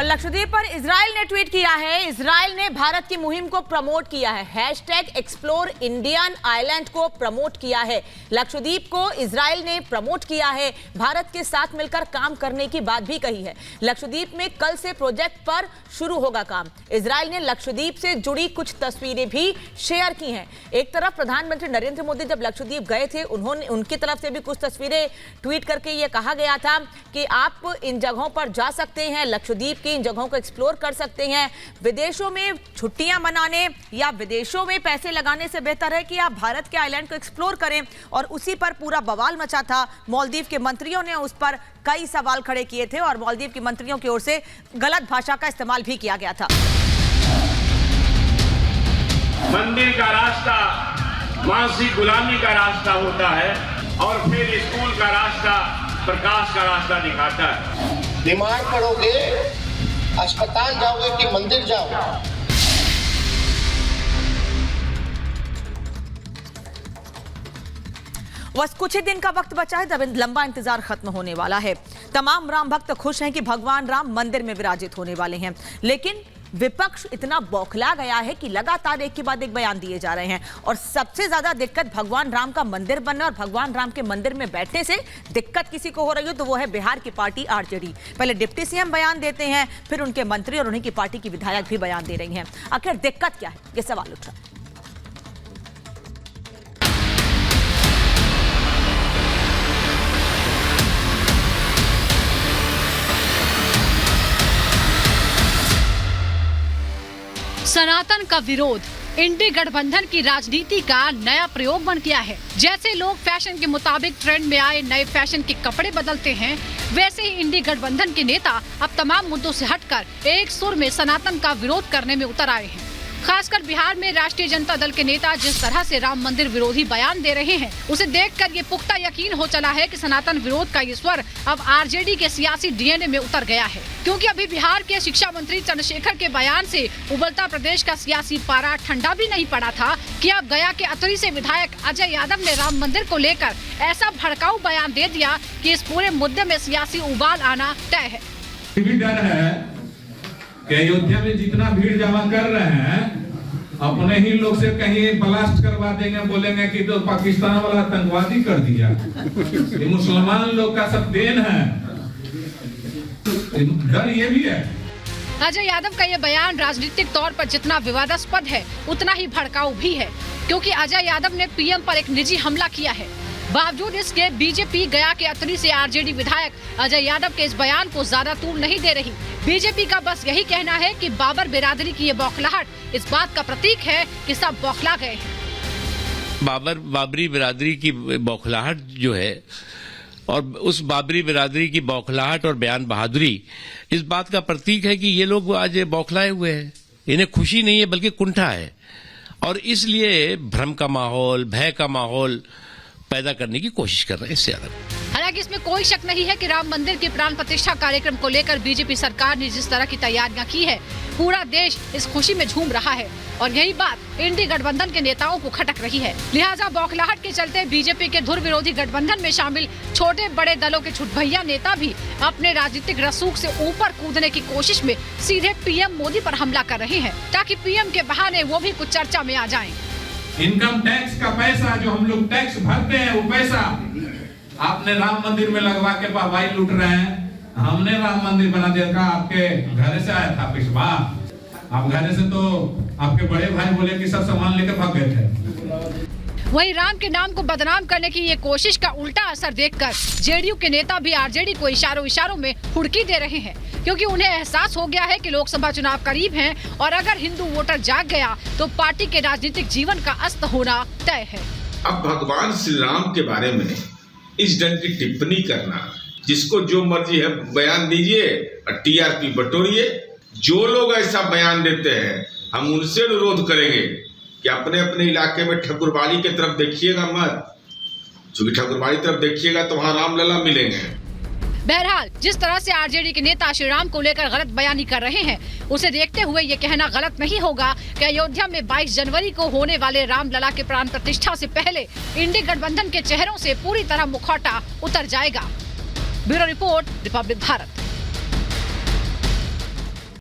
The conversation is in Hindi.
और लक्षद्वीप पर इजराइल ने ट्वीट किया है। इजराइल ने भारत की मुहिम को प्रमोट किया है। #एक्सप्लोर इंडियन आइलैंड को प्रमोट किया है। लक्षद्वीप को इजराइल ने प्रमोट किया है। भारत के साथ मिलकर काम करने की बात भी कही है। लक्षद्वीप में कल से प्रोजेक्ट पर शुरू होगा काम। इजराइल ने लक्षद्वीप से जुड़ी कुछ तस्वीरें भी शेयर की हैं। एक तरफ प्रधानमंत्री नरेंद्र मोदी जब लक्षद्वीप गए थे, उनकी तरफ से भी कुछ तस्वीरें ट्वीट करके ये कहा गया था कि आप इन जगहों पर जा सकते हैं, लक्षद्वीप की इन जगहों को एक्सप्लोर कर सकते हैं। विदेशों में छुट्टियां मनाने या विदेशों में पैसे लगाने से बेहतर है कि आप भारत के आइलैंड को एक्सप्लोर करें। और उसी पर पूरा बवाल मचा था। मालदीव के मंत्रियों ने उस पर कई सवाल खड़े किए थे और मालदीव के मंत्रियों की ओर से गलत भाषा का इस्तेमाल भी किया गया था। मंदिर का रास्ता मानसिक गुलामी का रास्ता होता है और फिर स्कूल का रास्ता प्रकाश का रास्ता दिखाता है। बीमार पड़ोगे, अस्पताल जाओगे कि मंदिर जाओगे? बस कुछ ही दिन का वक्त बचा है, तब लंबा इंतजार खत्म होने वाला है। तमाम राम भक्त खुश हैं कि भगवान राम मंदिर में विराजित होने वाले हैं, लेकिन विपक्ष इतना बौखला गया है कि लगातार एक के बाद एक बयान दिए जा रहे हैं। और सबसे ज्यादा दिक्कत भगवान राम का मंदिर बनने और भगवान राम के मंदिर में बैठने से दिक्कत किसी को हो रही हो तो वो है बिहार की पार्टी आरजेडी। पहले डिप्टी सीएम बयान देते हैं, फिर उनके मंत्री और उन्हीं की पार्टी की विधायक भी बयान दे रही हैं। आखिर दिक्कत क्या है, ये सवाल उठ रहा है। सनातन का विरोध इंडी गठबंधन की राजनीति का नया प्रयोग बन गया है। जैसे लोग फैशन के मुताबिक ट्रेंड में आए नए फैशन के कपड़े बदलते हैं, वैसे ही इंडी गठबंधन के नेता अब तमाम मुद्दों से हटकर एक सुर में सनातन का विरोध करने में उतर आए हैं। खासकर बिहार में राष्ट्रीय जनता दल के नेता जिस तरह से राम मंदिर विरोधी बयान दे रहे हैं, उसे देखकर ये पुख्ता यकीन हो चला है कि सनातन विरोध का ये स्वर अब आरजेडी के सियासी डीएनए में उतर गया है। क्योंकि अभी बिहार के शिक्षा मंत्री चंद्रशेखर के बयान से उबलता प्रदेश का सियासी पारा ठंडा भी नहीं पड़ा था कि अब गया के अतरी से विधायक अजय यादव ने राम मंदिर को लेकर ऐसा भड़काऊ बयान दे दिया कि इस पूरे मुद्दे में सियासी उबाल आना तय है। डर है कि अयोध्या में जितना भीड़ जमा कर रहे हैं, अपने ही लोग से कहीं ब्लास्ट करवा देंगे, बोलेंगे कि तो पाकिस्तान वाला आतंकवादी कर दिया। ये मुसलमान लोग का सब देन है, डर ये भी है। अजय यादव का ये बयान राजनीतिक तौर पर जितना विवादास्पद है, उतना ही भड़काऊ भी है। क्योंकि अजय यादव ने पीएम पर एक निजी हमला किया है। बावजूद इसके बीजेपी गया के अतरी से आरजेडी विधायक अजय यादव के इस बयान को ज्यादा तूल नहीं दे रही। बीजेपी का बस यही कहना है कि बाबर बिरादरी की ये बौखलाहट इस बात का प्रतीक है कि सब बौखला गए हैं। बाबरी बिरादरी की बौखलाहट जो है, और उस बाबरी बिरादरी की बौखलाहट और बयान बहादुरी इस बात का प्रतीक है कि ये लोग आज बौखलाए हुए हैं। इन्हें खुशी नहीं है बल्कि कुंठा है, और इसलिए भ्रम का माहौल, भय का माहौल पैदा करने की कोशिश कर रहे हैं। इससे ज्यादा हालांकि इसमें कोई शक नहीं है कि राम मंदिर के प्राण प्रतिष्ठा कार्यक्रम को लेकर बीजेपी सरकार ने जिस तरह की तैयारियां की है, पूरा देश इस खुशी में झूम रहा है। और यही बात इंडी गठबंधन के नेताओं को खटक रही है। लिहाजा बौखलाहट के चलते बीजेपी के धुर विरोधी गठबंधन में शामिल छोटे बड़े दलों के छुटभैया नेता भी अपने राजनीतिक रसूख से ऊपर कूदने की कोशिश में सीधे पीएम मोदी पर हमला कर रहे हैं, ताकि पीएम के बहाने वो भी कुछ चर्चा में आ जाएं। इनकम टैक्स का पैसा जो हम लोग टैक्स भरते हैं, वो पैसा आपने राम मंदिर में लगवा के वाई लूट रहे हैं। हमने राम मंदिर बना दिया था, आपके घर से आया था पिछवा। आप घर से तो आपके बड़े भाई बोले कि सब सामान लेकर भाग गए थे। वहीं राम के नाम को बदनाम करने की ये कोशिश का उल्टा असर देखकर जेडीयू के नेता भी आरजेडी को इशारों में हुड़की दे रहे हैं। क्योंकि उन्हें एहसास हो गया है कि लोकसभा चुनाव करीब हैं और अगर हिंदू वोटर जाग गया तो पार्टी के राजनीतिक जीवन का अस्त होना तय है। अब भगवान श्री राम के बारे में इस ढंग की टिप्पणी करना, जिसको जो मर्जी है बयान दीजिए और टीआरपी बटोरिए। जो लोग ऐसा बयान देते हैं, हम उनसे अनुरोध करेंगे कि अपने अपने इलाके में ठाकुरबाड़ी की तरफ देखिएगा मत, क्योंकि ठाकुरबाड़ी तरफ देखिएगा तो वहाँ रामलला मिलेंगे। बहरहाल जिस तरह से आरजेडी के नेता श्री राम को लेकर गलत बयानी कर रहे हैं, उसे देखते हुए ये कहना गलत नहीं होगा कि अयोध्या में 22 जनवरी को होने वाले रामलला के प्राण प्रतिष्ठा से पहले इंडी गठबंधन के चेहरों से पूरी तरह मुखौटा उतर जाएगा। Bureau report, Republic Bharat.